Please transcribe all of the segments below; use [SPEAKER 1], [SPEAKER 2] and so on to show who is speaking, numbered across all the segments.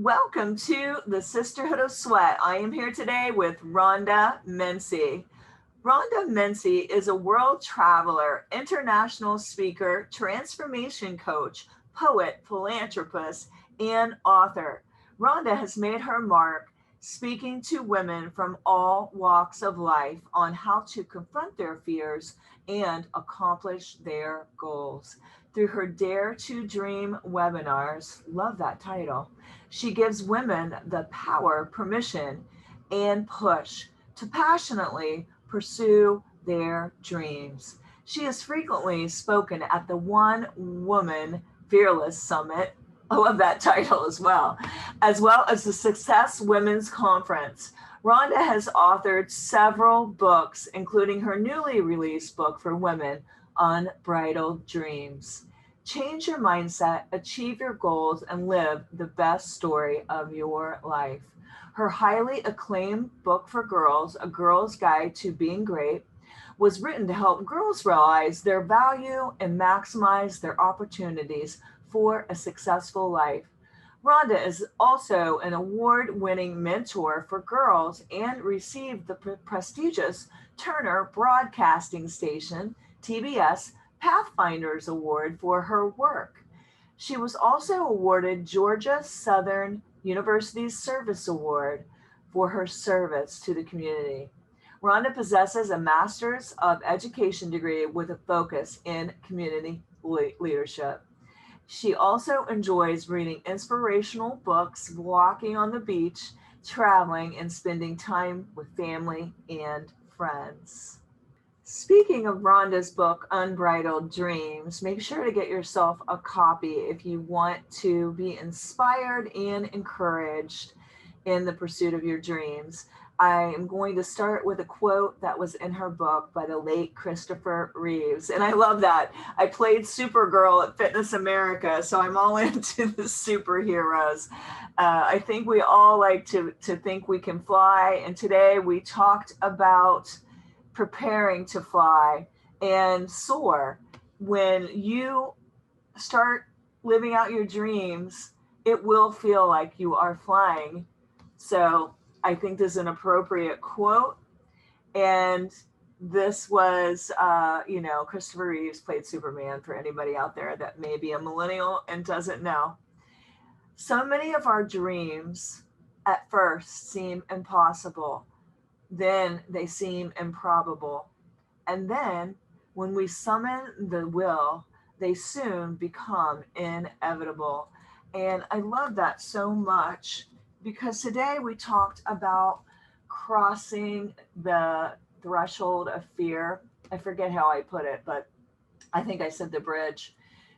[SPEAKER 1] Welcome to the Sisterhood of Sweat. I am here today with Rhonda Mincey. Rhonda Mincey is a world traveler, international speaker, transformation coach, poet, philanthropist, and author. Rhonda has made her mark speaking to women from all walks of life on how to confront their fears and accomplish their goals. Through her Dare to Dream webinars, love that title, she gives women the power, permission, and push to passionately pursue their dreams. She has frequently spoken at the One Woman Fearless Summit. I love that title as well as the Success Women's Conference. Rhonda has authored several books, including her newly released book for women, Unbridled Dreams. Change your mindset, achieve your goals, and live the best story of your life. Her highly acclaimed book for girls, A Girl's Guide to Being Great, was written to help girls realize their value and maximize their opportunities for a successful life. Rhonda is also an award-winning mentor for girls and received the prestigious Turner Broadcasting Station, TBS, Pathfinders Award for her work. She was also awarded Georgia Southern University's Service Award for her service to the community. Rhonda possesses a Master's of Education degree with a focus in community leadership. She also enjoys reading inspirational books, walking on the beach, traveling, and spending time with family and friends. Speaking of Rhonda's book, Unbridled Dreams, make sure to get yourself a copy if you want to be inspired and encouraged in the pursuit of your dreams. I am going to start with a quote that was in her book by the late Christopher Reeves. And I love that. I played Supergirl at Fitness America, so I'm all into the superheroes. I think we all like to think we can fly. And today we talked about preparing to fly and soar. When you start living out your dreams, it will feel like you are flying. So I think this is an appropriate quote. And this was, Christopher Reeves played Superman for anybody out there that may be a millennial and doesn't know. So many of our dreams at first seem impossible. Then they seem improbable. And then when we summon the will, they soon become inevitable. And I love that so much because today we talked about crossing the threshold of fear. I forget how I put it, but I think I said the bridge.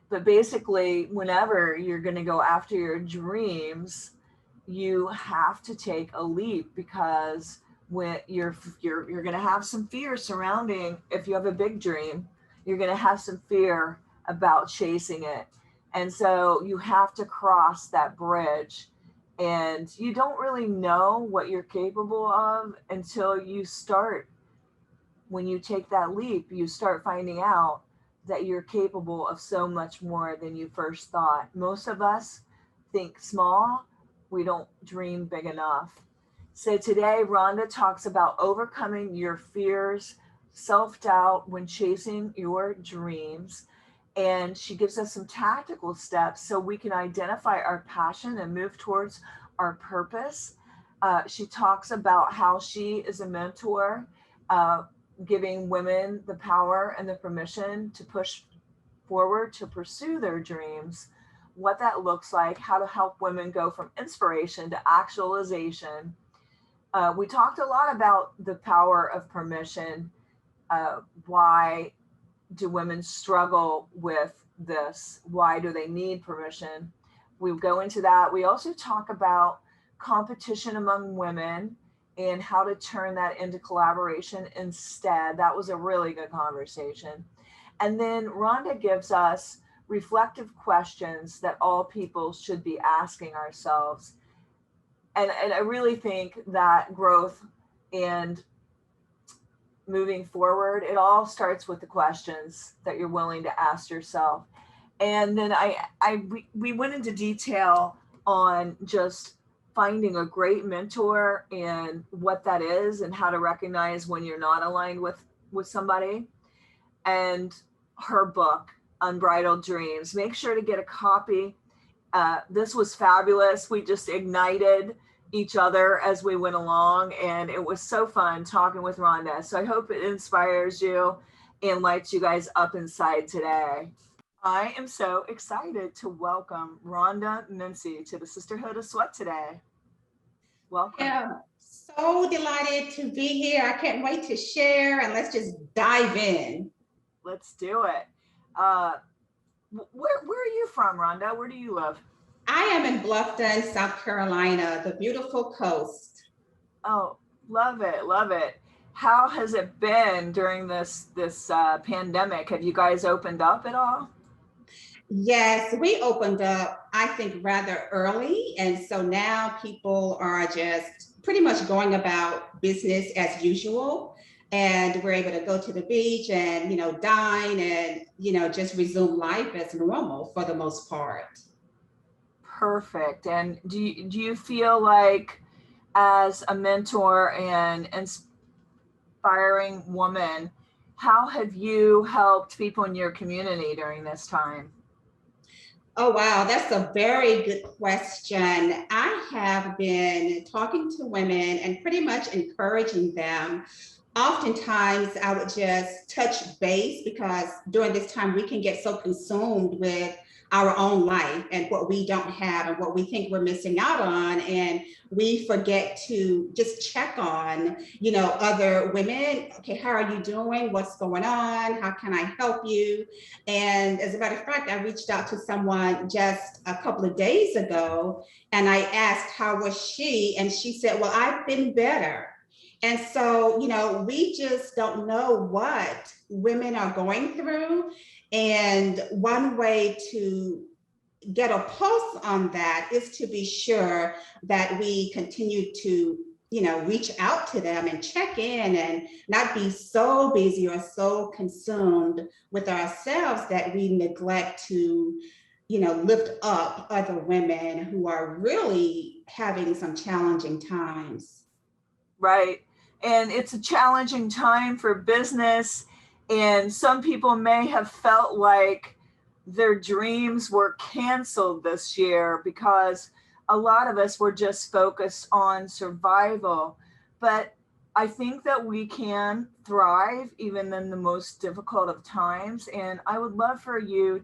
[SPEAKER 1] But basically, whenever you're going to go after your dreams, you have to take a leap because when you're going to have some fear surrounding. If you have a big dream, you're going to have some fear about chasing it, and so you have to cross that bridge. And you don't really know what you're capable of until you start. When you take that leap, you start finding out that you're capable of so much more than you first thought. Most of us think small. We don't dream big enough. So today, Rhonda talks about overcoming your fears, self-doubt when chasing your dreams. And she gives us some tactical steps so we can identify our passion and move towards our purpose. She talks about how she is a mentor, giving women the power and the permission to push forward to pursue their dreams, what that looks like, how to help women go from inspiration to actualization. We talked a lot about the power of permission. Why do women struggle with this? Why do they need permission? We go into that. We also talk about competition among women and how to turn that into collaboration instead. That was a really good conversation. And then Rhonda gives us reflective questions that all people should be asking ourselves. And I really think that growth and moving forward, it all starts with the questions that you're willing to ask yourself. And then we went into detail on just finding a great mentor and what that is and how to recognize when you're not aligned with somebody. And her book, Unbridled Dreams. Make sure to get a copy. This was fabulous. We just ignited each other as we went along, and it was so fun talking with Rhonda. So I hope it inspires you and lights you guys up inside today. I am so excited to welcome Rhonda Mincey to the Sisterhood of Sweat today. Welcome.
[SPEAKER 2] Yeah, so delighted to be here. I can't wait to share, and let's just dive in.
[SPEAKER 1] Let's do it. Where are you from, Rhonda? Where do you live?
[SPEAKER 2] I am in Bluffton, South Carolina, the beautiful coast.
[SPEAKER 1] Oh, love it, love it. How has it been during this pandemic? Have you guys opened up at all?
[SPEAKER 2] Yes, we opened up, I think, rather early. And so now people are just pretty much going about business as usual. And we're able to go to the beach and, dine and, just resume life as normal for the most part.
[SPEAKER 1] Perfect. And do you feel like, as a mentor and inspiring woman, how have you helped people in your community during this time?
[SPEAKER 2] Oh, wow, that's a very good question. I have been talking to women and pretty much encouraging them. Oftentimes, I would just touch base because during this time, we can get so consumed with our own life and what we don't have and what we think we're missing out on. And we forget to just check on, other women. Okay, how are you doing? What's going on? How can I help you? And as a matter of fact, I reached out to someone just a couple of days ago and I asked, how was she? And she said, well, I've been better. And so, we just don't know what women are going through. And one way to get a pulse on that is to be sure that we continue to reach out to them and check in and not be so busy or so consumed with ourselves that we neglect to lift up other women who are really having some challenging times.
[SPEAKER 1] Right. And it's a challenging time for business. And some people may have felt like their dreams were canceled this year because a lot of us were just focused on survival. But I think that we can thrive even in the most difficult of times. And I would love for you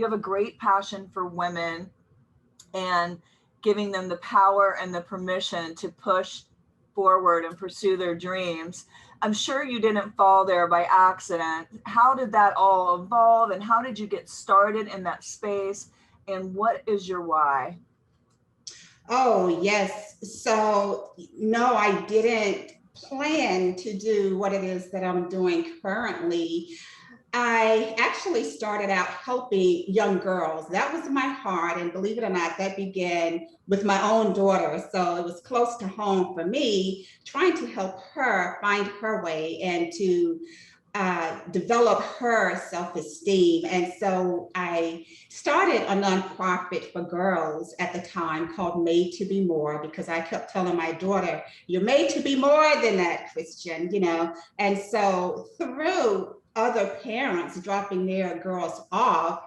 [SPEAKER 1] have a great passion for women and giving them the power and the permission to push forward and pursue their dreams. I'm sure you didn't fall there by accident. How did that all evolve and how did you get started in that space? And what is your why?
[SPEAKER 2] Oh, yes. So, no, I didn't plan to do what it is that I'm doing currently. I actually started out helping young girls. That was my heart. And believe it or not, that began with my own daughter. So it was close to home for me, trying to help her find her way and to develop her self-esteem. And so I started a nonprofit for girls at the time called Made to Be More, because I kept telling my daughter, you're made to be more than that, Christian, And so through other parents dropping their girls off,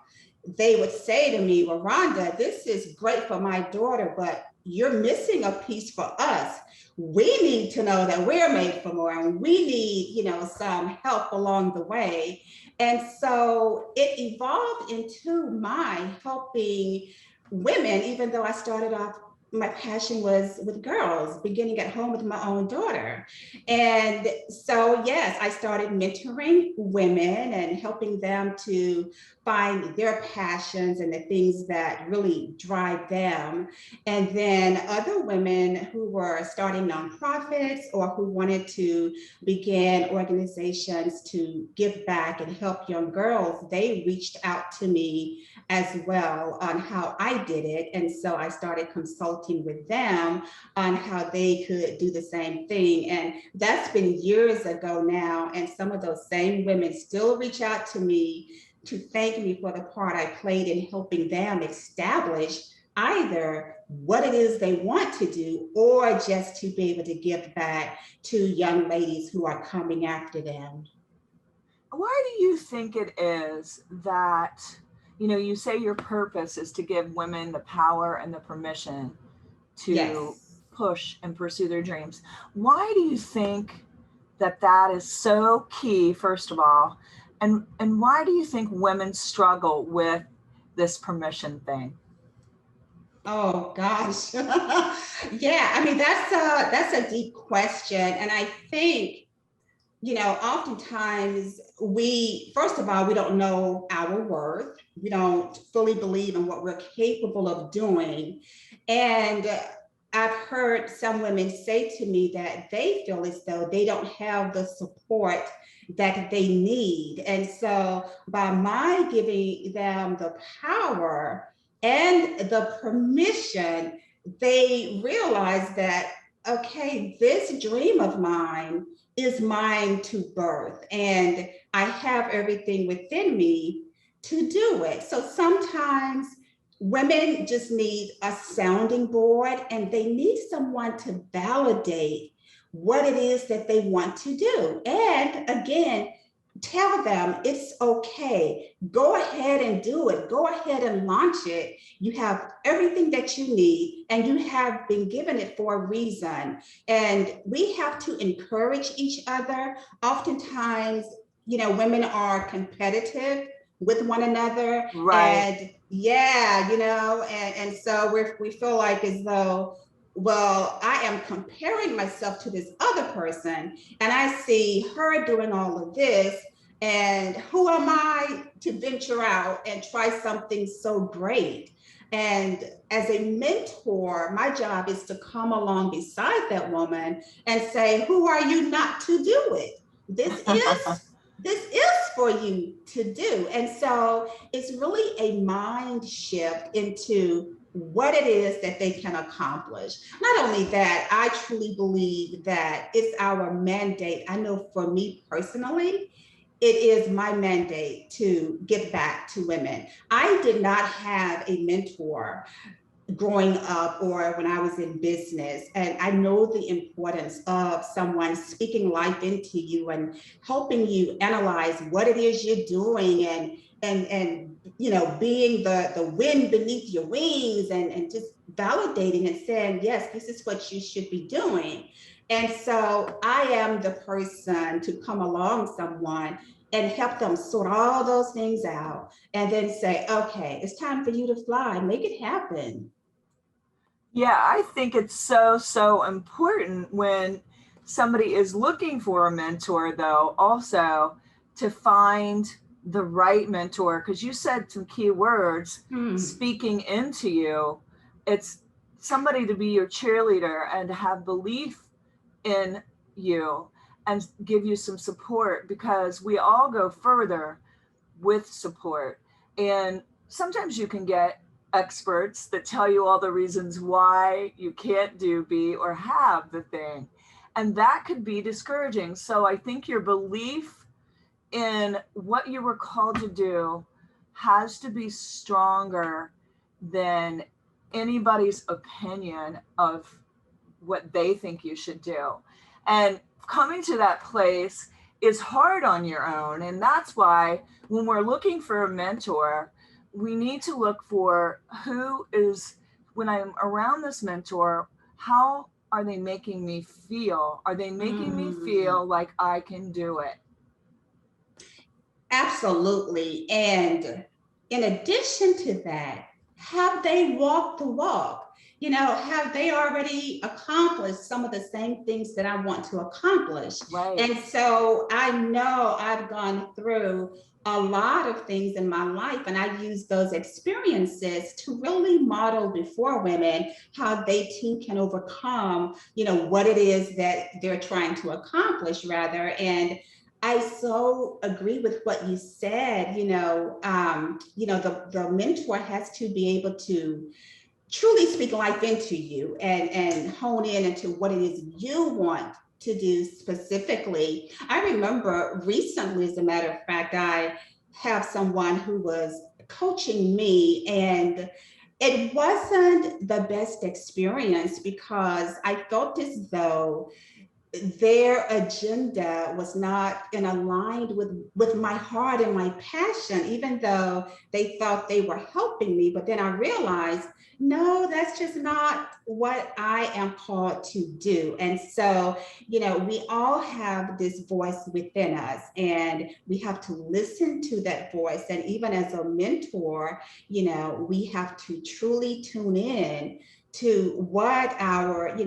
[SPEAKER 2] they would say to me, well, Rhonda, this is great for my daughter, but you're missing a piece for us. We need to know that we're made for more and we need, some help along the way. And so it evolved into my helping women, even though I started off, my passion was with girls, beginning at home with my own daughter. And so, yes, I started mentoring women and helping them to find their passions and the things that really drive them. And then other women who were starting nonprofits or who wanted to begin organizations to give back and help young girls, they reached out to me as well on how I did it. And so I started consulting with them on how they could do the same thing. And that's been years ago now. And some of those same women still reach out to me to thank me for the part I played in helping them establish either what it is they want to do or just to be able to give back to young ladies who are coming after them.
[SPEAKER 1] Why do you think it is that, you say your purpose is to give women the power and the permission to
[SPEAKER 2] Yes.
[SPEAKER 1] push and pursue their dreams? Why do you think that that is so key, first of all? And why do you think women struggle with this permission thing?
[SPEAKER 2] Oh gosh. Yeah, I mean that's a deep question. And I think, oftentimes we, first of all, we don't know our worth. We don't fully believe in what we're capable of doing. And I've heard some women say to me that they feel as though they don't have the support that they need. And so by my giving them the power and the permission, they realize that, okay, this dream of mine is mine to birth, and I have everything within me to do it. So sometimes women just need a sounding board and they need someone to validate what it is that they want to do. And again, tell them it's okay. Go ahead and do it. Go ahead and launch it. You have everything that you need and you have been given it for a reason. And we have to encourage each other. Oftentimes, women are competitive with one another.
[SPEAKER 1] Right.
[SPEAKER 2] And yeah, and so we feel like as though, well, I am comparing myself to this other person and I see her doing all of this. And who am I to venture out and try something so great? And as a mentor, my job is to come along beside that woman and say, who are you not to do it? This is this is for you to do. And so it's really a mind shift into what it is that they can accomplish. Not only that, I truly believe that it's our mandate. I know for me personally, it is my mandate to give back to women. I did not have a mentor growing up or when I was in business. And I know the importance of someone speaking life into you and helping you analyze what it is you're doing and being the wind beneath your wings and just validating and saying, yes, this is what you should be doing. And so I am the person to come along someone and help them sort all those things out and then say, okay, it's time for you to fly, make it happen.
[SPEAKER 1] Yeah, I think it's so, so important when somebody is looking for a mentor, though, also to find the right mentor. Because you said some key words
[SPEAKER 2] Hmm.
[SPEAKER 1] speaking into you. It's somebody to be your cheerleader and to have belief in you and give you some support, because we all go further with support. And sometimes you can get experts that tell you all the reasons why you can't do, be, or have the thing. And that could be discouraging. So I think your belief in what you were called to do has to be stronger than anybody's opinion of what they think you should do. And coming to that place is hard on your own. And that's why when we're looking for a mentor, we need to look for who is, when I'm around this mentor, how are they making me feel? Are they making me
[SPEAKER 2] Mm.
[SPEAKER 1] feel like I can do it?
[SPEAKER 2] Absolutely. And in addition to that, have they walked the walk? Have they already accomplished some of the same things that I want to accomplish?
[SPEAKER 1] Right.
[SPEAKER 2] And so I know I've gone through a lot of things in my life, and I use those experiences to really model before women how they too can overcome, what it is that they're trying to accomplish, rather. And I so agree with what you said. The mentor has to be able to truly speak life into you and hone in into what it is you want to do specifically. I remember recently, as a matter of fact, I have someone who was coaching me, and It wasn't the best experience because I felt as though their agenda was not in aligned with my heart and my passion, even though they thought they were helping me. But then I realized, no, that's just not what I am called to do. And so, we all have this voice within us, and we have to listen to that voice. And even as a mentor, we have to truly tune in to what our,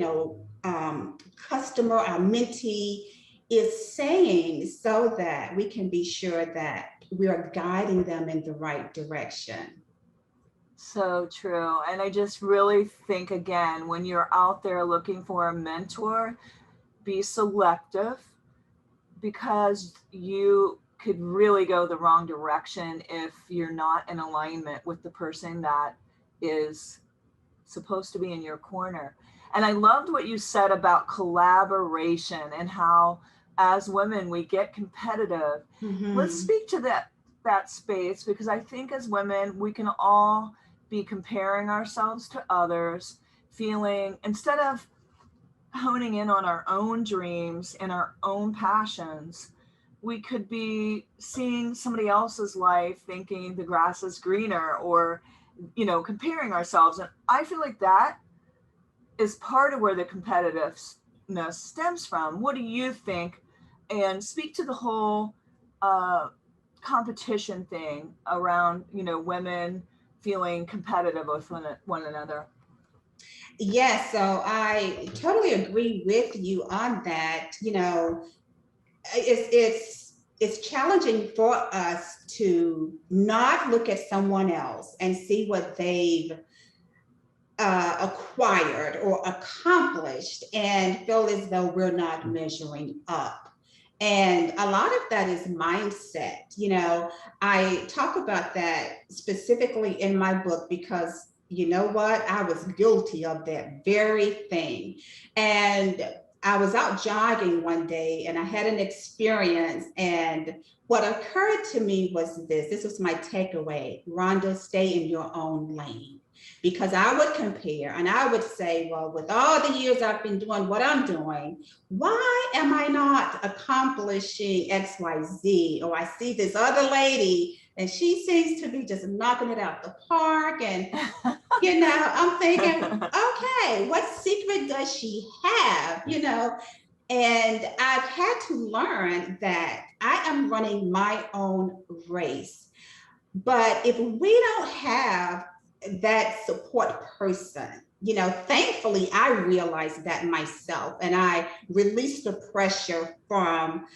[SPEAKER 2] customer, our mentee is saying, so that we can be sure that we are guiding them in the right direction.
[SPEAKER 1] So true. And I just really think, again, when you're out there looking for a mentor, be selective, because you could really go the wrong direction if you're not in alignment with the person that is supposed to be in your corner. And I loved what you said about collaboration and how as women we get competitive. Let's
[SPEAKER 2] Mhm.
[SPEAKER 1] speak to that space, because I think as women we can all be comparing ourselves to others, feeling, instead of honing in on our own dreams and our own passions, we could be seeing somebody else's life thinking the grass is greener, or comparing ourselves. And I feel like that is part of where the competitiveness stems from. What do you think? And speak to the whole uh, competition thing around women feeling competitive with one another.
[SPEAKER 2] Yes, so I totally agree with you on that. It's challenging for us to not look at someone else and see what they've acquired or accomplished and feel as though we're not measuring up. And a lot of that is mindset. I talk about that specifically in my book because you know what? I was guilty of that very thing. And I was out jogging one day and I had an experience. And what occurred to me was this was my takeaway: Rhonda, stay in your own lane. Because I would compare and I would say, well, with all the years I've been doing what I'm doing, why am I not accomplishing XYZ? Or I see this other lady and she seems to be just knocking it out the park. And, I'm thinking, okay, what secret does she have? And I've had to learn that I am running my own race. But if we don't have that support person, thankfully I realized that myself and I released the pressure from,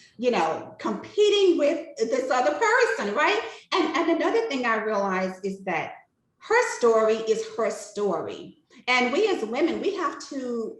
[SPEAKER 2] competing with this other person, right? And another thing I realized is that her story is her story. And we as women, we have to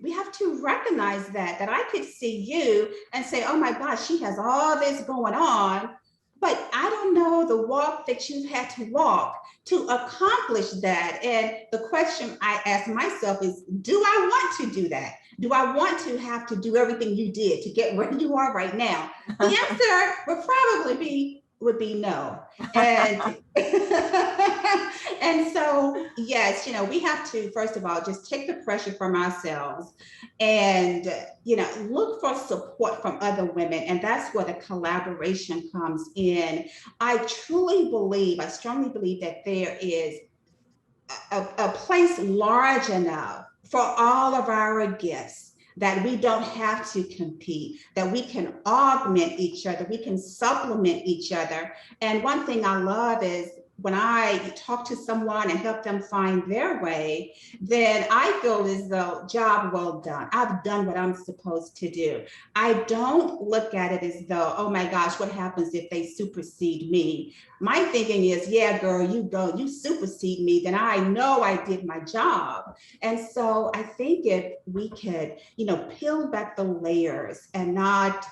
[SPEAKER 2] recognize that I could see you and say, oh my gosh, she has all this going on, but I don't know the walk that you've had to walk to accomplish that. And the question I ask myself is, do I want to do that? Do I want to have to do everything you did to get where you are right now? The answer would be no. And and so yes, we have to first of all just take the pressure from ourselves and look for support from other women, and that's where the collaboration comes in. I strongly believe that there is a place large enough for all of our gifts, that we don't have to compete, that we can augment each other, we can supplement each other. And one thing I love is when I talk to someone and help them find their way, then I feel as though job well done. I've done what I'm supposed to do. I don't look at it as though, oh my gosh, what happens if they supersede me? My thinking is, yeah, girl, you go, you supersede me, then I know I did my job. And so I think if we could, peel back the layers and not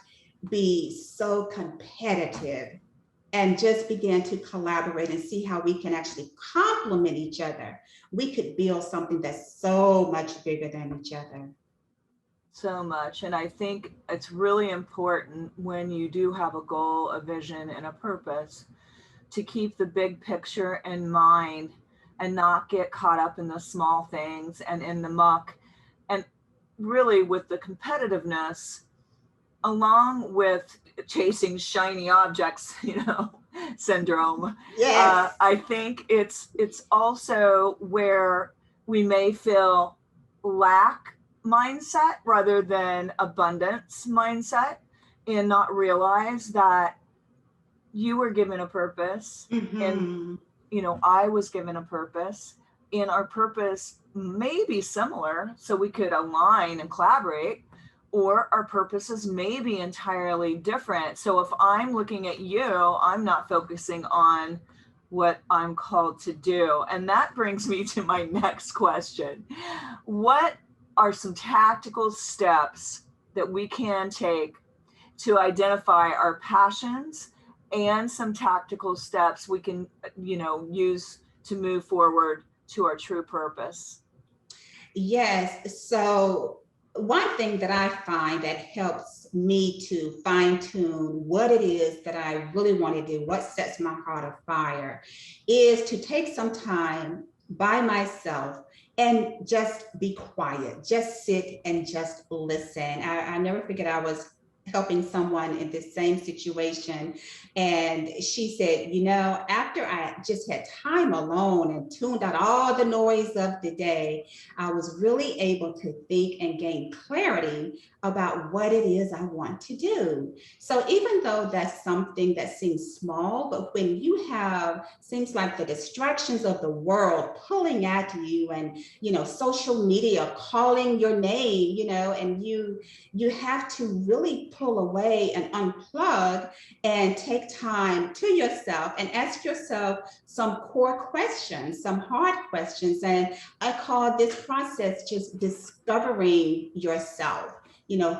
[SPEAKER 2] be so competitive and just begin to collaborate and see how we can actually complement each other, we could build something that's so much bigger than each other.
[SPEAKER 1] So much. And I think it's really important when you do have a goal, a vision, and a purpose to keep the big picture in mind, and not get caught up in the small things and in the muck. And really, with the competitiveness, along with chasing shiny objects, syndrome,
[SPEAKER 2] Yes.
[SPEAKER 1] I think it's also where we may feel lack mindset rather than abundance mindset, and not realize that you were given a purpose, and
[SPEAKER 2] Mm-hmm.
[SPEAKER 1] I was given a purpose, and our purpose may be similar, so we could align and collaborate, or our purposes may be entirely different. So if I'm looking at you, I'm not focusing on what I'm called to do. And that brings me to my next question. What are some tactical steps that we can take to identify our passions, and some tactical steps we can, use to move forward to our true purpose?
[SPEAKER 2] Yes. So, one thing that I find that helps me to fine tune what it is that I really want to do, what sets my heart afire, is to take some time by myself and just be quiet, just sit and just listen. I never forget, I was helping someone in this same situation. And she said, after I just had time alone and tuned out all the noise of the day, I was really able to think and gain clarity about what it is I want to do. So even though that's something that seems small, but when you have, seems like the distractions of the world pulling at you, and social media calling your name, and you have to really pull away and unplug and take time to yourself and ask yourself some core questions, some hard questions. And I call this process just discovering yourself,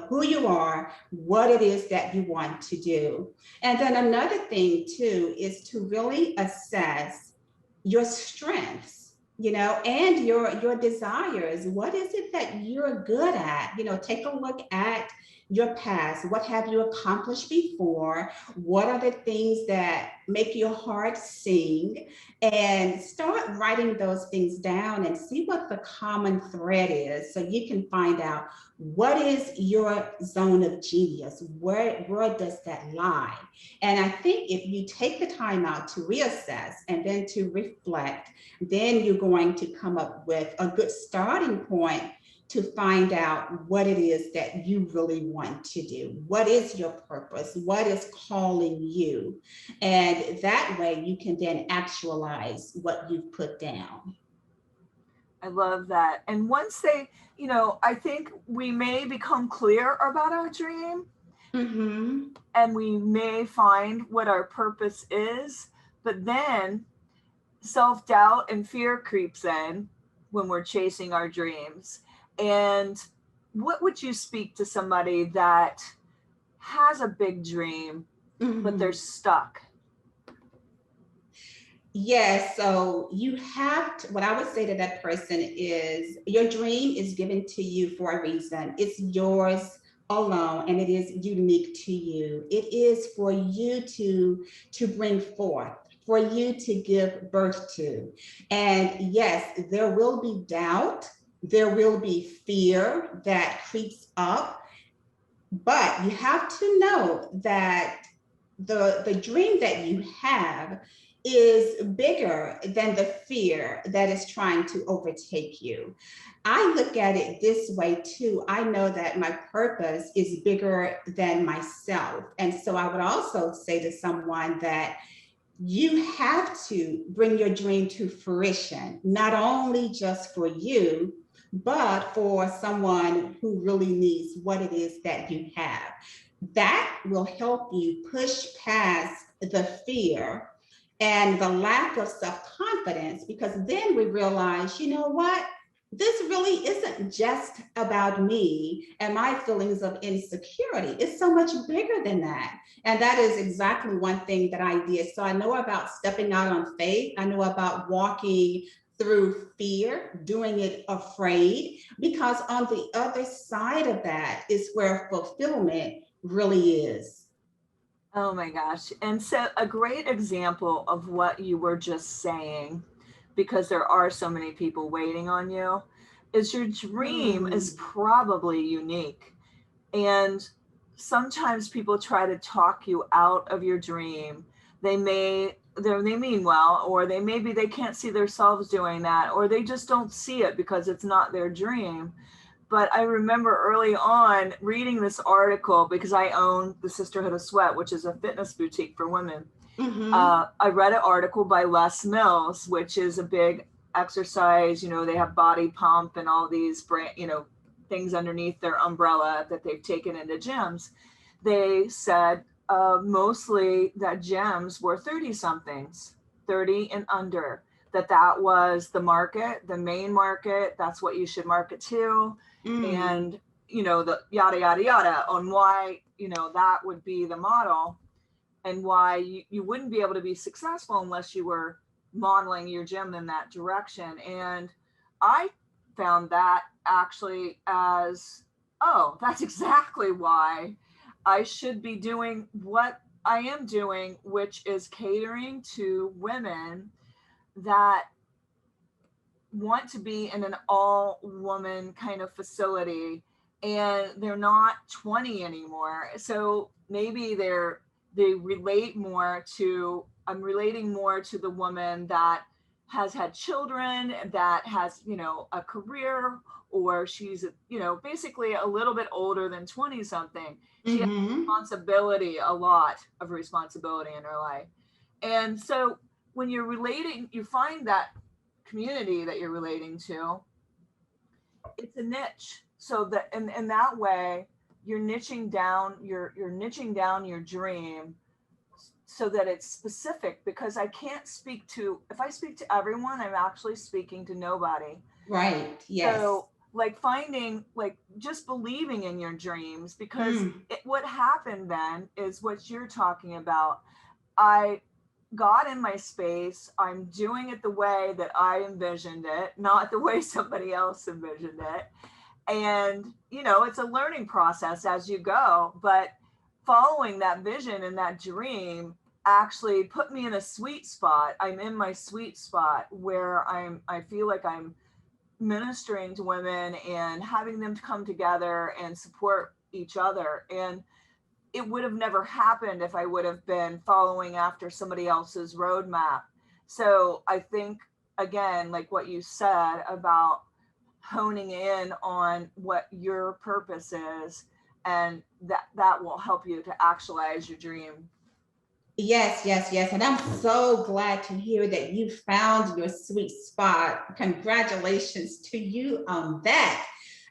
[SPEAKER 2] who you are, what it is that you want to do. And then another thing too is to really assess your strengths, and your desires. What is it that you're good at? Take a look at your past. What have you accomplished before? What are the things that make your heart sing? And start writing those things down and see what the common thread is, so you can find out what is your zone of genius. Where does that lie? And I think if you take the time out to reassess and then to reflect, then you're going to come up with a good starting point to find out what it is that you really want to do. What is your purpose? What is calling you? And that way you can then actualize what you've put down.
[SPEAKER 1] I love that. And once they, I think we may become clear about our dream,
[SPEAKER 2] Mm-hmm.
[SPEAKER 1] and we may find what our purpose is, but then self doubt and fear creeps in when we're chasing our dreams. And what would you speak to somebody that has a big dream, but they're
[SPEAKER 2] Mm-hmm.
[SPEAKER 1] stuck?
[SPEAKER 2] Yes, so you have to, what I would say to that person is, your dream is given to you for a reason. It's yours alone, and it is unique to you. It is for you to bring forth, for you to give birth to. And yes, there will be doubt, there will be fear that creeps up, but you have to know that the dream that you have is bigger than the fear that is trying to overtake you. I look at it this way too. I know that my purpose is bigger than myself. And so I would also say to someone that you have to bring your dream to fruition, not only just for you, but for someone who really needs what it is that you have. That will help you push past the fear and the lack of self confidence, because then we realize, you know what? This really isn't just about me and my feelings of insecurity. It's so much bigger than that. And that is exactly one thing that I did. So I know about stepping out on faith. I know about walking through fear, doing it afraid, because on the other side of that is where fulfillment really is.
[SPEAKER 1] Oh my gosh. And so, a great example of what you were just saying because there are so many people waiting on you, is your dream is probably unique. And sometimes people try to talk you out of your dream. They mean well, or maybe they can't see themselves doing that, or they just don't see it because it's not their dream. But I remember early on reading this article because I own the Sisterhood of Sweat, which is a fitness boutique for women. I read an article by Les Mills, which is a big exercise. They have Body Pump and all these brand, things underneath their umbrella that they've taken into gyms. They said mostly that gyms were 30 somethings, 30 and under, that was the market, the main market. That's what you should market to. And, the yada, yada, yada on why, that would be the model, and why you wouldn't be able to be successful unless you were modeling your gym in that direction. And I found that actually as, oh, that's exactly why I should be doing what I am doing, which is catering to women that want to be in an all woman kind of facility, and they're not 20 anymore. So maybe they relate more to, I'm relating more to the woman that has had children, that has, a career, or she's, basically a little bit older than 20 something. She has responsibility, a lot of responsibility in her life. And so when you're relating, you find that community that you're relating to, it's a niche. So that in that way, you're niching down your dream so that it's specific, because I can't speak to, if I speak to everyone, I'm actually speaking to nobody.
[SPEAKER 2] Right. Yes.
[SPEAKER 1] So finding, just believing in your dreams, because what happened then is what you're talking about. I got in my space. I'm doing it the way that I envisioned it, not the way somebody else envisioned it. And, it's a learning process as you go, but following that vision and that dream actually put me in a sweet spot. I'm in my sweet spot where I feel like I'm ministering to women and having them come together and support each other. And it would have never happened if I would have been following after somebody else's roadmap. So I think, again, like what you said about honing in on what your purpose is, and that will help you to actualize your dream.
[SPEAKER 2] Yes, yes, yes. And I'm so glad to hear that you found your sweet spot. Congratulations to you on that.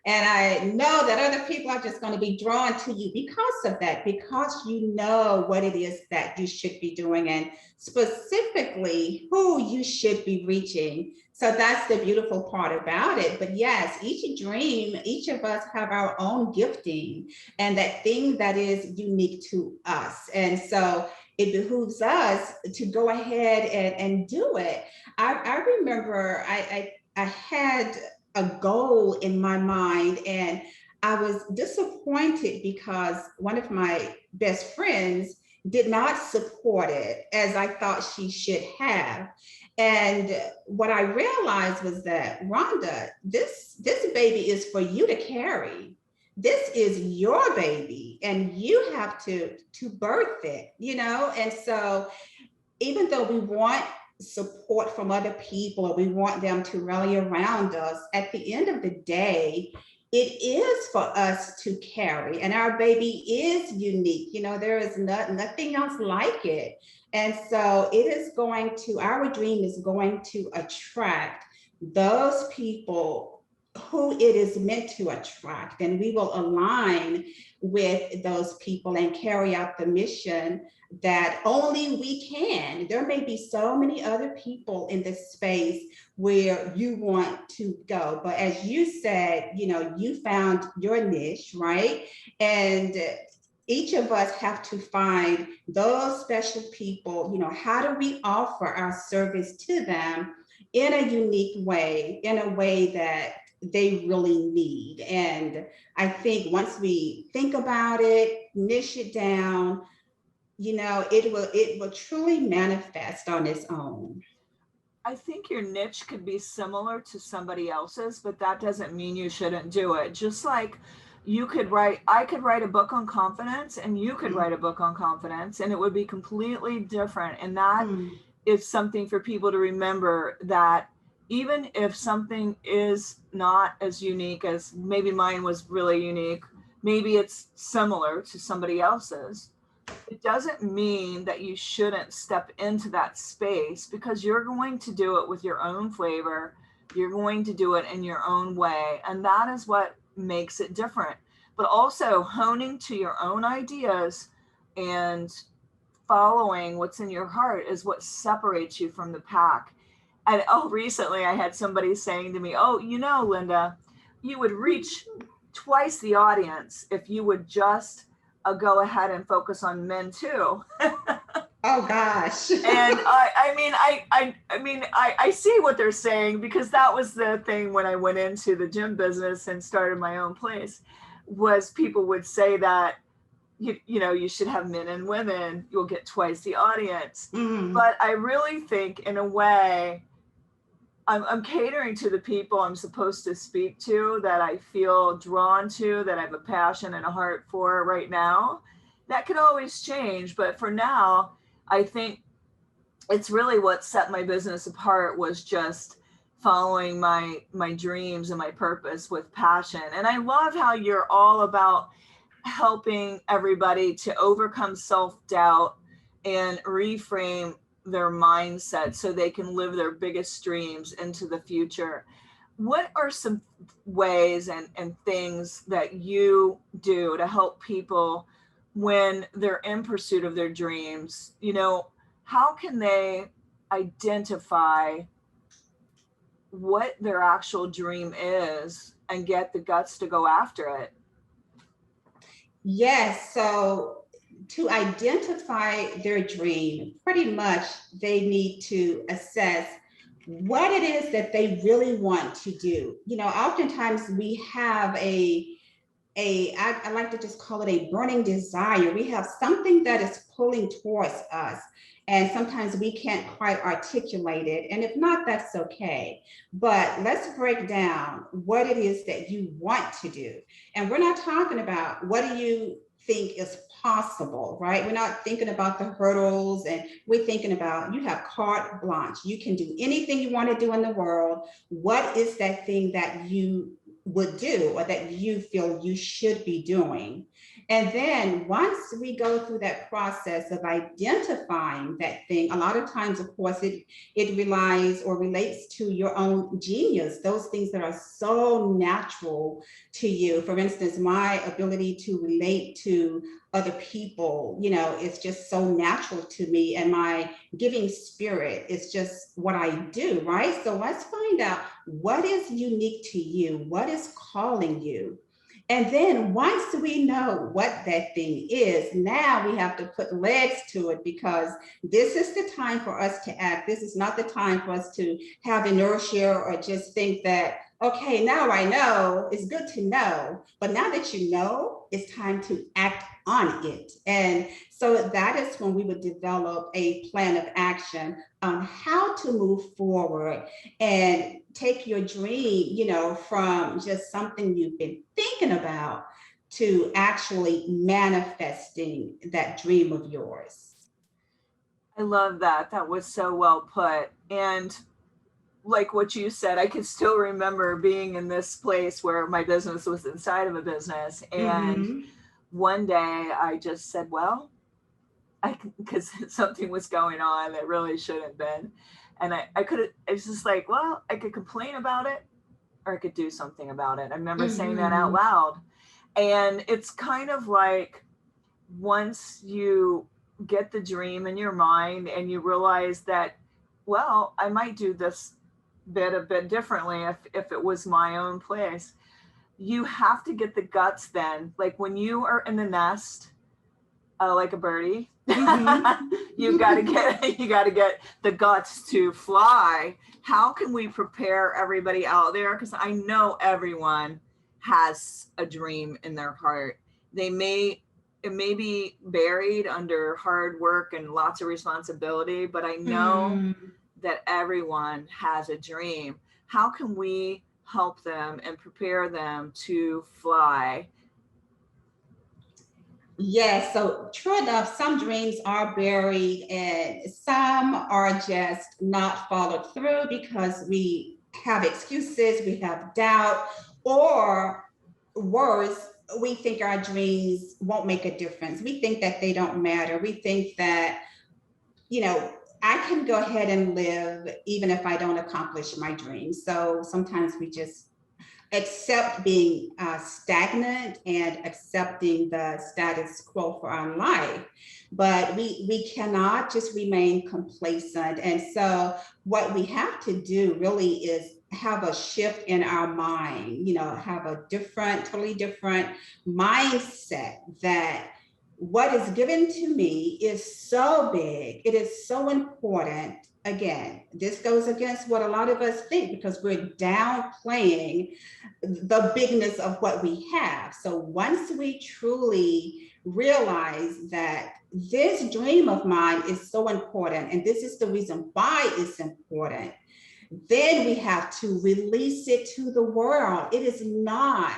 [SPEAKER 2] And I know that other people are just going to be drawn to you because of that, because you know what it is that you should be doing and specifically who you should be reaching. So that's the beautiful part about it. But yes, each dream, each of us have our own gifting and that thing that is unique to us. And so it behooves us to go ahead and do it. I remember I had a goal in my mind, and I was disappointed because one of my best friends did not support it as I thought she should have. And what I realized was that, Rhonda, this baby is for you to carry. This is your baby and you have to birth it, And so even though we want support from other people, or we want them to rally around us, at the end of the day, it is for us to carry, and our baby is unique. There is nothing else like it. And so our dream is going to attract those people who it is meant to attract, and we will align with those people and carry out the mission that only we can. There may be so many other people in this space where you want to go, but as you said, you found your niche, right? And each of us have to find those special people. How do we offer our service to them in a unique way, in a way that they really need? And I think once we think about it, niche it down, it will truly manifest on its own.
[SPEAKER 1] I think your niche could be similar to somebody else's, but that doesn't mean you shouldn't do it. Just like I could write a book on confidence and you could write a book on confidence and it would be completely different. And that
[SPEAKER 2] Mm.
[SPEAKER 1] is something for people to remember, that even if something is not as unique as maybe mine was really unique, maybe it's similar to somebody else's, it doesn't mean that you shouldn't step into that space, because you're going to do it with your own flavor. You're going to do it in your own way. And that is what makes it different. But also honing to your own ideas and following what's in your heart is what separates you from the pack. And recently I had somebody saying to me, oh, Linda, you would reach twice the audience if you would just go ahead and focus on men too.
[SPEAKER 2] Oh gosh.
[SPEAKER 1] And I see what they're saying, because that was the thing when I went into the gym business and started my own place, was people would say that you should have men and women, you'll get twice the audience.
[SPEAKER 2] Mm.
[SPEAKER 1] But I really think in a way I'm catering to the people I'm supposed to speak to, that I feel drawn to, that I have a passion and a heart for right now. That could always change, but for now, I think it's really what set my business apart, was just following my dreams and my purpose with passion. And I love how you're all about helping everybody to overcome self-doubt and reframe their mindset so they can live their biggest dreams into the future. What are some ways and things that you do to help people when they're in pursuit of their dreams? How can they identify what their actual dream is and get the guts to go after it?
[SPEAKER 2] Yes. So to identify their dream, pretty much they need to assess what it is that they really want to do. Oftentimes we have I like to just call it a burning desire. We have something that is pulling towards us, and sometimes we can't quite articulate it. And if not, that's okay. But let's break down what it is that you want to do. And we're not talking about what do you think is possible, right? We're not thinking about the hurdles, and we're thinking about you have carte blanche. You can do anything you want to do in the world. What is that thing that you would do, or that you feel you should be doing? And then once we go through that process of identifying that thing, a lot of times, of course, it relies or relates to your own genius, those things that are so natural to you. For instance, my ability to relate to other people, it's just so natural to me, and my giving spirit is just what I do, right? So let's find out what is unique to you, what is calling you. And then once we know what that thing is, now we have to put legs to it, because this is the time for us to act. This is not the time for us to have inertia or just think that, okay, now I know. It's good to know, but now that you know, it's time to act on it. And so that is when we would develop a plan of action on how to move forward and take your dream, from just something you've been thinking about to actually manifesting that dream of yours.
[SPEAKER 1] I love that. That was so well put. And like what you said, I can still remember being in this place where my business was inside of a business. And
[SPEAKER 2] Mm-hmm.
[SPEAKER 1] one day I just said, well, because something was going on that really shouldn't have been. And it's just like, well, I could complain about it or I could do something about it. I remember saying that out
[SPEAKER 2] Mm-hmm.
[SPEAKER 1] loud. And it's kind of like, once you get the dream in your mind and you realize that, well, I might do this bit a bit differently if it was my own place, you have to get the guts then. Like when you are in the nest, like a birdie, you got to
[SPEAKER 2] Mm-hmm.
[SPEAKER 1] get the guts to fly. How can we prepare everybody out there? Because I know everyone has a dream in their heart. It may be buried under hard work and lots of responsibility, but I know
[SPEAKER 2] Mm-hmm.
[SPEAKER 1] that everyone has a dream. How can we help them and prepare them to fly?
[SPEAKER 2] Yes, so true enough, some dreams are buried and some are just not followed through because we have excuses, we have doubt, or worse, we think our dreams won't make a difference. We think that they don't matter. We think that, you know, I can go ahead and live even if I don't accomplish my dreams. So sometimes we just accept being stagnant and accepting the status quo for our life. But we cannot just remain complacent. And so what we have to do really is have a shift in our mind, you know, have a different, totally different mindset that what is given to me is so big, it is so important. Again, this goes against what a lot of us think because we're downplaying the bigness of what we have. So once we truly realize that this dream of mine is so important and this is the reason why it's important, then we have to release it to the world. It is not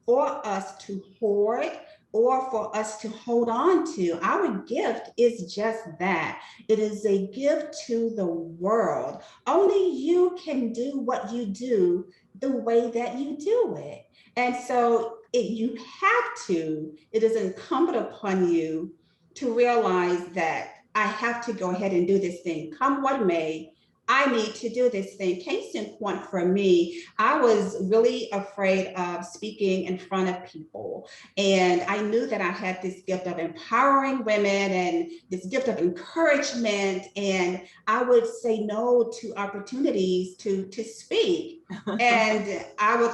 [SPEAKER 2] for us to hoard or for us to hold on to. Our gift is just that. It is a gift to the world. Only you can do what you do the way that you do it. And so you have to, it is incumbent upon you to realize that I have to go ahead and do this thing, come what may. I need to do this thing. Case in point for me, I was really afraid of speaking in front of people. And I knew that I had this gift of empowering women and this gift of encouragement. And I would say no to opportunities to speak. And I would,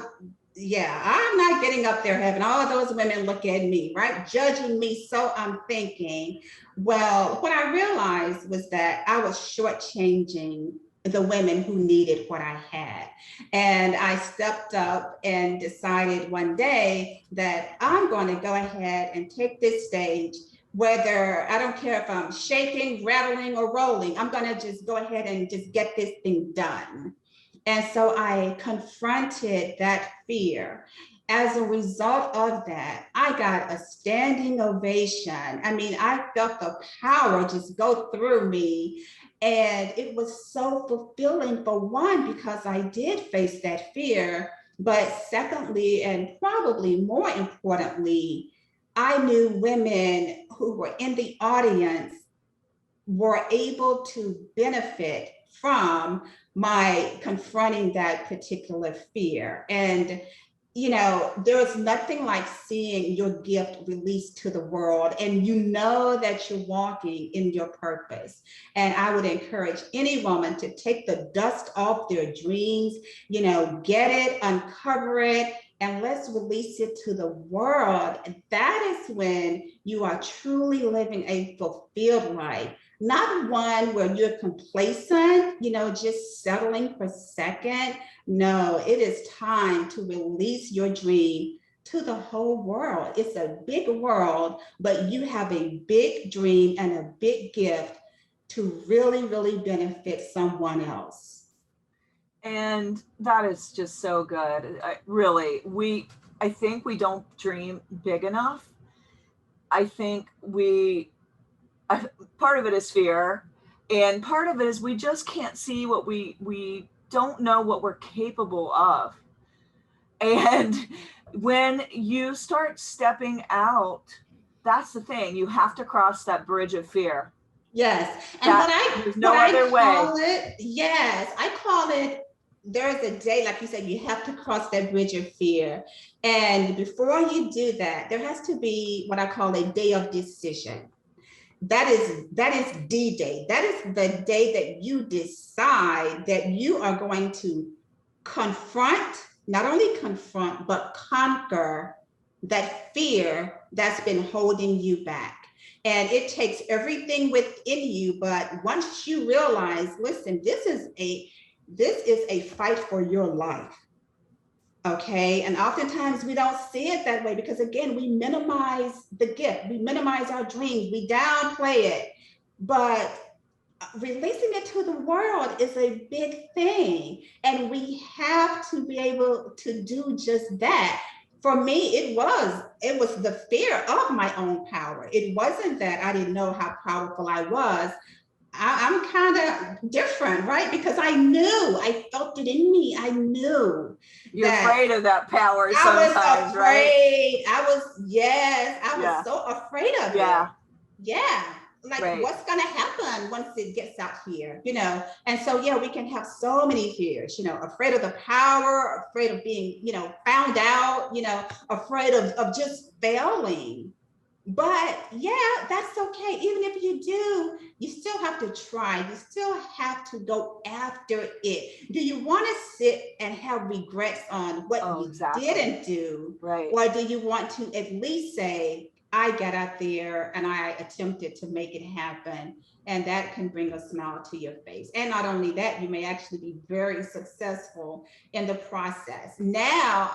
[SPEAKER 2] yeah, I'm not getting up there having all those women look at me, right? Judging me. So I'm thinking, well, what I realized was that I was shortchanging the women who needed what I had. And I stepped up and decided one day that I'm going to go ahead and take this stage, whether I don't care if I'm shaking, rattling, or rolling, I'm going to just go ahead and just get this thing done. And so I confronted that fear. As a result of that, I got a standing ovation. I mean, I felt the power just go through me. And it was so fulfilling, for one, because I did face that fear. But secondly, and probably more importantly, I knew women who were in the audience were able to benefit from my confronting that particular fear. And you know, there is nothing like seeing your gift released to the world and you know that you're walking in your purpose. And I would encourage any woman to take the dust off their dreams, you know, get it, uncover it, and let's release it to the world. And that is when you are truly living a fulfilled life. Not one where you're complacent, you know, just settling for second. No, it is time to release your dream to the whole world. It's a big world, but you have a big dream and a big gift to really, really benefit someone else.
[SPEAKER 1] And that is just so good. I think we don't dream big enough. I think part of it is fear, and part of it is we just can't see what we don't know what we're capable of. And when you start stepping out, that's the thing. You have to cross that bridge of fear.
[SPEAKER 2] Yes. And
[SPEAKER 1] There's no other way.
[SPEAKER 2] Call it, yes, I call it, there's a day, like you said, you have to cross that bridge of fear. And before you do that, there has to be what I call a day of decision. That is D-Day. That is the day that you decide that you are going to confront, not only confront, but conquer that fear that's been holding you back. And it takes everything within you. But once you realize, listen, this is a fight for your life. Okay. And oftentimes we don't see it that way because, again, we minimize the gift, we minimize our dreams, we downplay it. But releasing it to the world is a big thing. And we have to be able to do just that. For me, it was the fear of my own power. It wasn't that I didn't know how powerful I was. I'm kind of different, right? Because I felt it in me. I knew
[SPEAKER 1] You're
[SPEAKER 2] that
[SPEAKER 1] afraid of that power
[SPEAKER 2] I was
[SPEAKER 1] sometimes, right?
[SPEAKER 2] afraid. Yes, I was
[SPEAKER 1] Yeah.
[SPEAKER 2] so afraid of it.
[SPEAKER 1] Yeah.
[SPEAKER 2] Yeah. Like
[SPEAKER 1] Right.
[SPEAKER 2] what's gonna happen once it gets out here? And so yeah, we can have so many fears, afraid of the power, afraid of being, found out, afraid of just failing. But yeah, that's okay. Even if you do, you still have to try. You still have to go after it. Do you want to sit and have regrets on what
[SPEAKER 1] Oh,
[SPEAKER 2] you
[SPEAKER 1] exactly.
[SPEAKER 2] didn't do?
[SPEAKER 1] Right.
[SPEAKER 2] Or do you want to at least say, I got out there and I attempted to make it happen? And that can bring a smile to your face. And not only that, you may actually be very successful in the process. Now,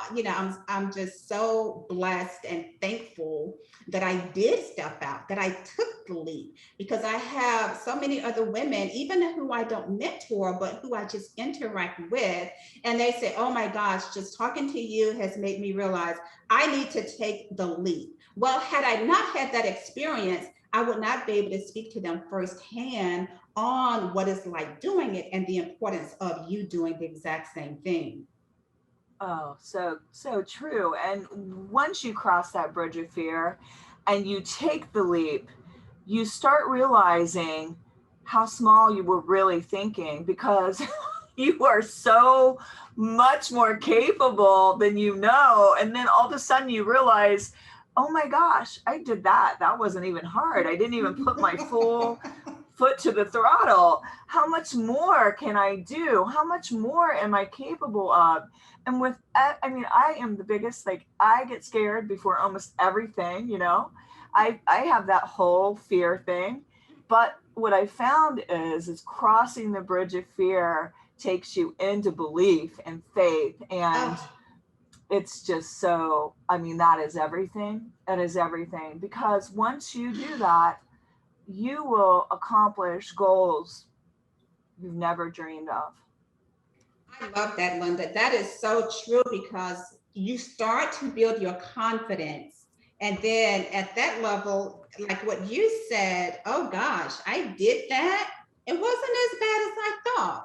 [SPEAKER 2] I'm just so blessed and thankful that I did step out, that I took the leap, because I have so many other women, even who I don't mentor, but who I just interact with. And they say, oh my gosh, just talking to you has made me realize I need to take the leap. Well, had I not had that experience, I would not be able to speak to them firsthand on what it's like doing it and the importance of you doing the exact same thing.
[SPEAKER 1] Oh, so true. And once you cross that bridge of fear and you take the leap, you start realizing how small you were really thinking, because you are so much more capable than you know. And then all of a sudden you realize, oh my gosh, I did that. That wasn't even hard. I didn't even put my full foot to the throttle. How much more can I do? How much more am I capable of? And I mean, I am the biggest, like, I get scared before almost everything. I have that whole fear thing. But what I found is crossing the bridge of fear takes you into belief and faith. And
[SPEAKER 2] Oh,
[SPEAKER 1] it's just so, I mean, that is everything. That is everything. Because once you do that, you will accomplish goals you've never dreamed of.
[SPEAKER 2] I love that, Linda. That is so true because you start to build your confidence. And then at that level, like what you said, oh gosh, I did that. It wasn't as bad as I thought.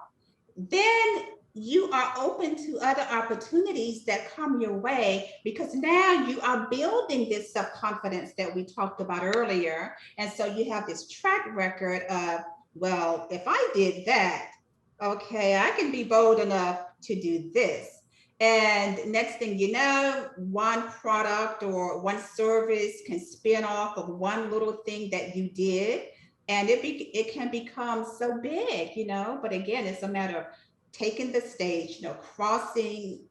[SPEAKER 2] Then you are open to other opportunities that come your way because now you are building this self confidence that we talked about earlier. And so you have this track record of, well, if I did that, okay, I can be bold enough to do this. And next thing you know, one product or one service can spin off of one little thing that you did. And it can become so big. But again, it's a matter of taking the stage, crossing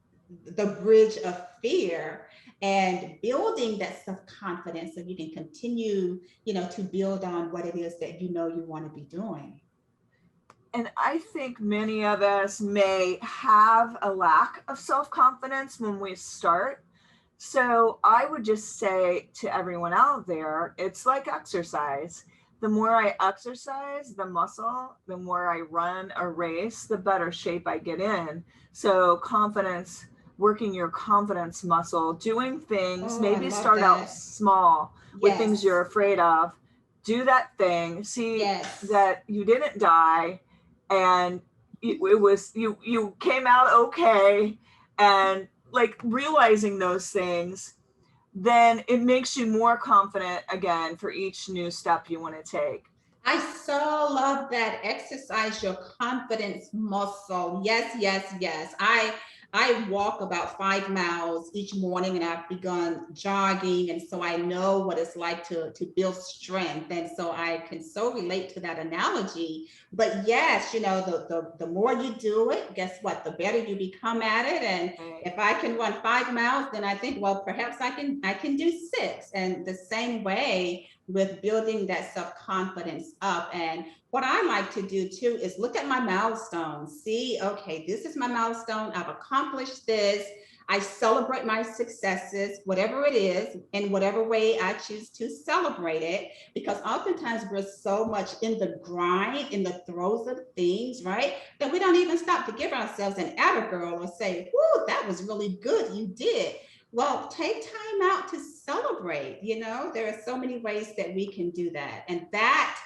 [SPEAKER 2] the bridge of fear and building that self-confidence so you can continue, to build on what it is that you want to be doing.
[SPEAKER 1] And I think many of us may have a lack of self confidence when we start. So I would just say to everyone out there, it's like exercise. The more I exercise the muscle, the more I run a race, the better shape I get in. So confidence, working your confidence muscle, doing things,
[SPEAKER 2] Oh, I
[SPEAKER 1] maybe
[SPEAKER 2] love
[SPEAKER 1] start out
[SPEAKER 2] that.
[SPEAKER 1] small with things
[SPEAKER 2] Yes.
[SPEAKER 1] you're afraid of. Do that thing, see
[SPEAKER 2] Yes.
[SPEAKER 1] that you didn't die, and it was you came out okay, and like realizing those things, then it makes you more confident again for each new step you want to take.
[SPEAKER 2] I so love that. Exercise your confidence muscle. Yes, yes, yes. I walk about 5 miles each morning and I've begun jogging. And so I know what it's like to build strength. And so I can so relate to that analogy. But yes, the more you do it, guess what? The better you become at it. And
[SPEAKER 1] Right.
[SPEAKER 2] if I can run 5 miles, then I think, well, perhaps I can do six. And the same way with building that self confidence up. And what I like to do too is look at my milestones. See, okay, this is my milestone. I've accomplished this. I celebrate my successes, whatever it is, in whatever way I choose to celebrate it, because oftentimes we're so much in the grind, in the throes of things, right? That we don't even stop to give ourselves an atta girl or say, whoo, that was really good, you did. Well, take time out to celebrate. There are so many ways that we can do that. And that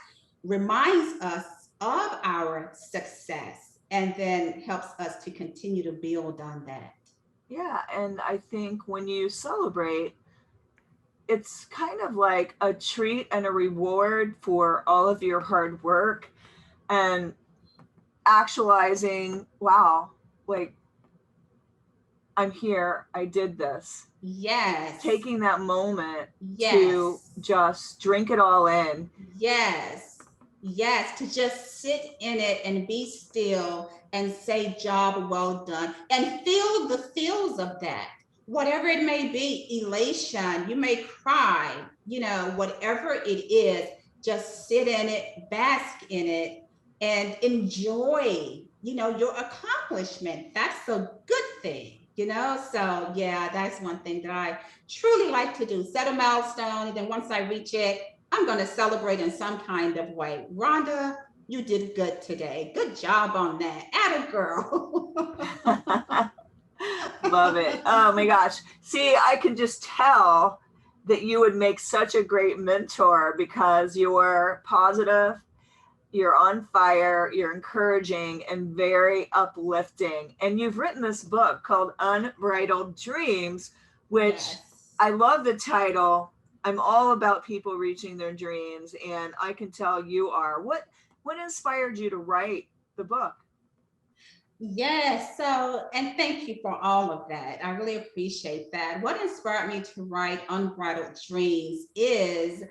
[SPEAKER 2] reminds us of our success and then helps us to continue to build on that.
[SPEAKER 1] Yeah, and I think when you celebrate, it's kind of like a treat and a reward for all of your hard work and actualizing, wow, like I'm here, I did this.
[SPEAKER 2] Yes.
[SPEAKER 1] Taking that moment to
[SPEAKER 2] Yes.
[SPEAKER 1] just drink it all in.
[SPEAKER 2] Yes. Yes. To just sit in it and be still and say, job well done, and feel the feels of that. Whatever it may be, elation, you may cry, whatever it is, just sit in it, bask in it, and enjoy, your accomplishment. That's a good thing. So yeah, that's one thing that I truly like to do. Set a milestone, and then once I reach it, I'm going to celebrate in some kind of way. Rhonda, you did good today. Good job on that. Atta girl.
[SPEAKER 1] Love it. Oh my gosh. See, I can just tell that you would make such a great mentor because you're positive, you're on fire, you're encouraging, and very uplifting. And you've written this book called Unbridled Dreams, which
[SPEAKER 2] Yes.
[SPEAKER 1] I love the title. I'm all about people reaching their dreams, and I can tell you are. What inspired you to write the book?
[SPEAKER 2] Yes. So, and thank you for all of that. I really appreciate that. What inspired me to write Unbridled Dreams is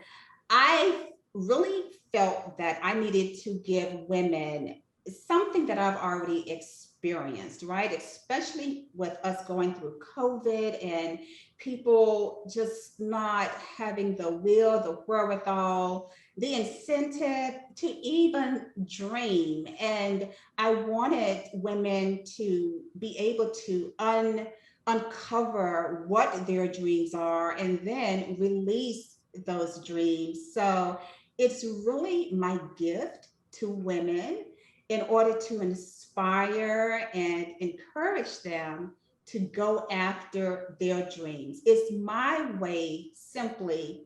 [SPEAKER 2] I really felt that I needed to give women something that I've already experienced, right? Especially with us going through COVID and people just not having the will, the wherewithal, the incentive to even dream. And I wanted women to be able to uncover what their dreams are and then release those dreams. So it's really my gift to women in order to inspire and encourage them to go after their dreams. It's my way simply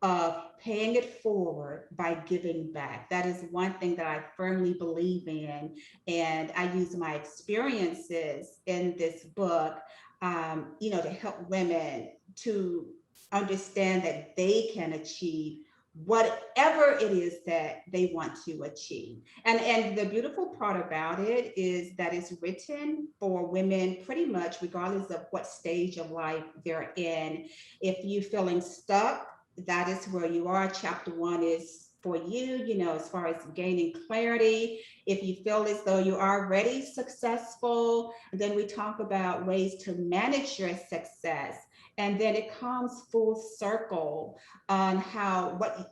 [SPEAKER 2] of paying it forward by giving back. That is one thing that I firmly believe in. And I use my experiences in this book, to help women to understand that they can achieve whatever it is that they want to achieve. And the beautiful part about it is that it's written for women pretty much regardless of what stage of life they're in. If you're feeling stuck, that is where you are. Chapter 1 is for you, as far as gaining clarity. If you feel as though you are already successful, then we talk about ways to manage your success. And then it comes full circle on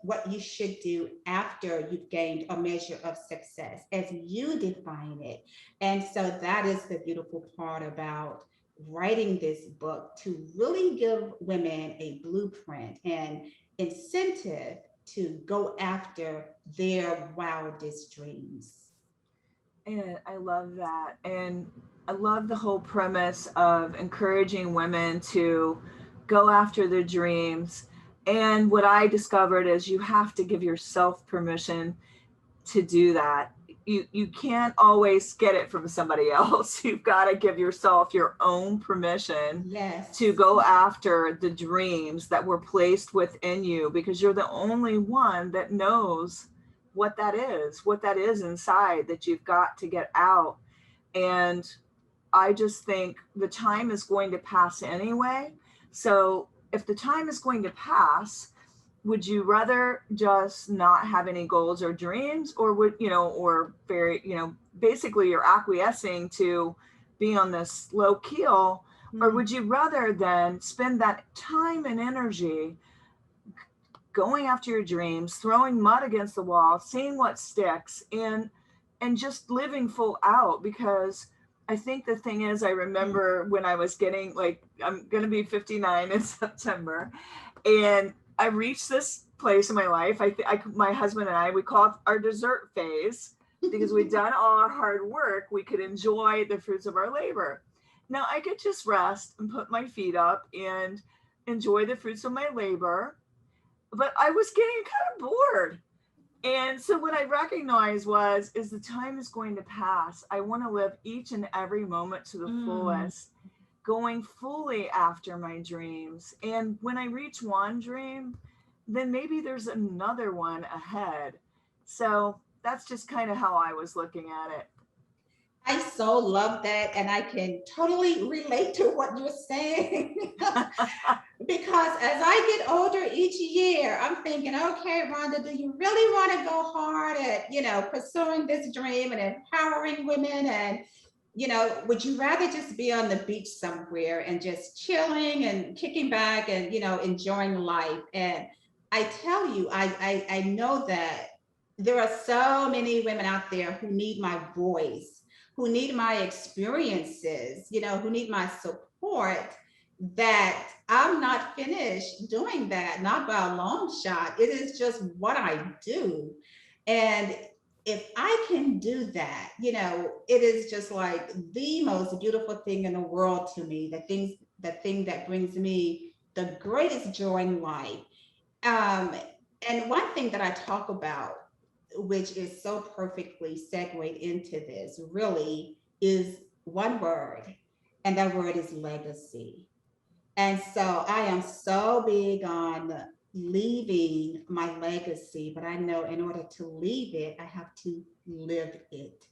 [SPEAKER 2] what you should do after you've gained a measure of success as you define it. And so that is the beautiful part about writing this book, to really give women a blueprint and incentive to go after their wildest dreams.
[SPEAKER 1] And I love that. And I love the whole premise of encouraging women to go after their dreams. And what I discovered is you have to give yourself permission to do that. You can't always get it from somebody else. You've got to give yourself your own permission
[SPEAKER 2] Yes.
[SPEAKER 1] to go after the dreams that were placed within you, because you're the only one that knows what that is inside that you've got to get out. And I just think the time is going to pass anyway. So if the time is going to pass, would you rather just not have any goals or dreams, or or very, basically you're acquiescing to be on this low keel, or would you rather then spend that time and energy going after your dreams, throwing mud against the wall, seeing what sticks, and just living full out? Because I think the thing is, I remember when I was getting like, I'm going to be 59 in September, and I reached this place in my life. My husband and I, we call it our dessert phase because we'd done all our hard work. We could enjoy the fruits of our labor. Now I could just rest and put my feet up and enjoy the fruits of my labor, but I was getting kind of bored. And so what I recognized was is the time is going to pass. I want to live each and every moment to the fullest, going fully after my dreams. And when I reach one dream, then maybe there's another one ahead. So that's just kind of how I was looking at
[SPEAKER 2] I so love that, and I can totally relate to what you're saying.
[SPEAKER 1] it.
[SPEAKER 2] Because as I get older each year, I'm thinking, okay, Rhonda, do you really want to go hard at, pursuing this dream and empowering women? And, would you rather just be on the beach somewhere and just chilling and kicking back and, enjoying life? And I tell you, I know that there are so many women out there who need my voice, who need my experiences, who need my support, that I'm not finished doing that, not by a long shot. It is just what I do. And if I can do that, it is just like the most beautiful thing in the world to me, the thing that brings me the greatest joy in life. Um, and one thing that I talk about, which is so perfectly segued into this, really is one word, and that word is legacy. And so I am so big on leaving my legacy, but I know in order to leave it, I have to live it.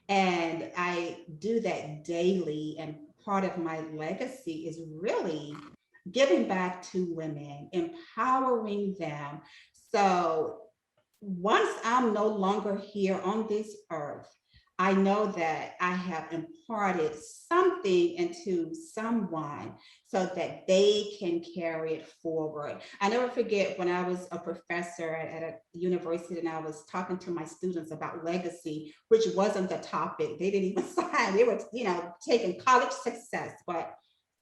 [SPEAKER 2] And I do that daily. And part of my legacy is really giving back to women, empowering them. So once I'm no longer here on this earth, I know that I have imparted something into someone so that they can carry it forward. I never forget when I was a professor at a university and I was talking to my students about legacy, which wasn't the topic. They didn't even sign. They were, taking college success, but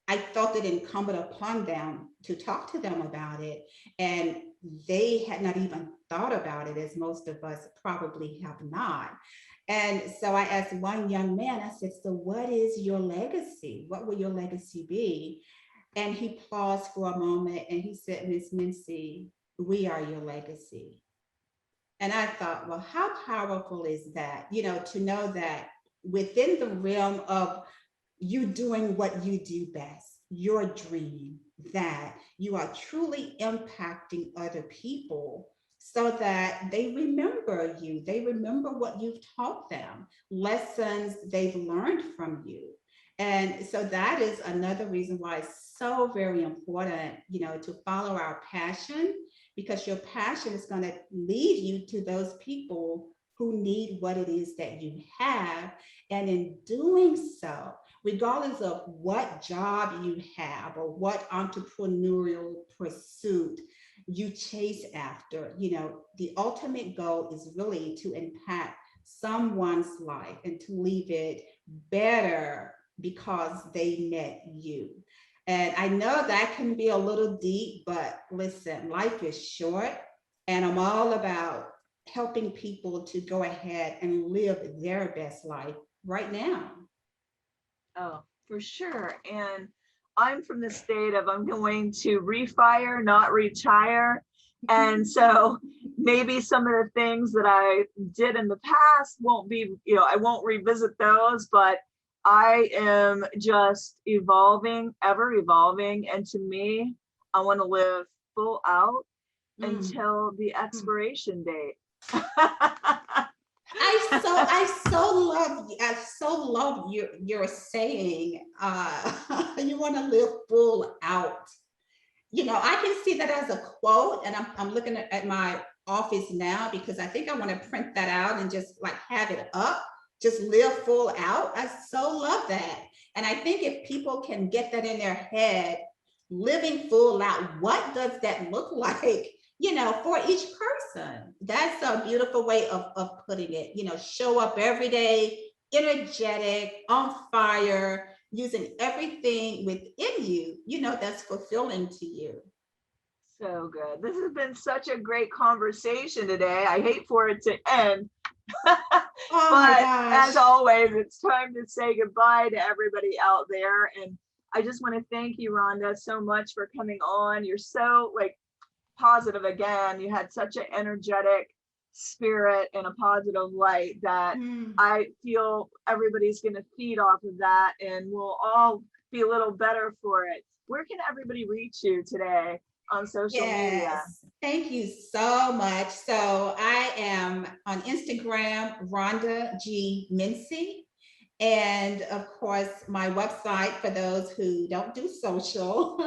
[SPEAKER 2] I felt it incumbent upon them to talk to them about it. And they had not even thought about it, as most of us probably have not. And so I asked one young man, I said, so what is your legacy? What will your legacy be? And he paused for a moment and he said, Miss Mincey, we are your legacy. And I thought, well, how powerful is that? To know that within the realm of you doing what you do best, your dream, that you are truly impacting other people so that they remember you, they remember what you've taught them, lessons they've learned from you. And so that is another reason why it's so very important, to follow our passion, because your passion is going to lead you to those people who need what it is that you have. And in doing so, regardless of what job you have or what entrepreneurial pursuit you chase after, the ultimate goal is really to impact someone's life and to leave it better because they met you. And I know that can be a little deep, but listen, life is short, and I'm all about helping people to go ahead and live their best life right now.
[SPEAKER 1] Oh, for sure. And I'm from the state of I'm going to refire, not retire. And so maybe some of the things that I did in the past won't be, I won't revisit those, but I am just evolving, ever evolving. And to me, I want to live full out
[SPEAKER 2] Mm.
[SPEAKER 1] until the expiration date.
[SPEAKER 2] I so love your saying you want to live full out. I can see that as a quote, and I'm looking at my office now because I think I want to print that out and just like have it up. Just live full out. I so love that. And I think if people can get that in their head, living full out, what does that look like, for each person? That's a beautiful way of putting it. Show up every day energetic, on fire, using everything within you, that's fulfilling to you.
[SPEAKER 1] So good. This has been such a great conversation today. I hate for it to end,
[SPEAKER 2] Oh my
[SPEAKER 1] but as
[SPEAKER 2] gosh.
[SPEAKER 1] always, it's time to say goodbye to everybody out there. And I just want to thank you, Rhonda, so much for coming on. You're so like positive again. You had such an energetic spirit and a positive light that
[SPEAKER 2] Mm,
[SPEAKER 1] I feel everybody's going to feed off of that and we'll all be a little better for it. Where can everybody reach you today on social media?
[SPEAKER 2] yes. Thank you so much. So I am on Instagram, Rhonda G. Mincey. And of course, my website for those who don't do social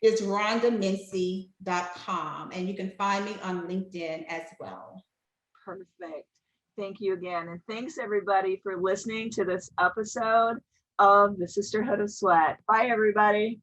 [SPEAKER 2] is rhondamincy.com. And you can find me on LinkedIn as well.
[SPEAKER 1] Perfect. Thank you again. And thanks everybody for listening to this episode of the Sisterhood of Sweat. Bye, everybody.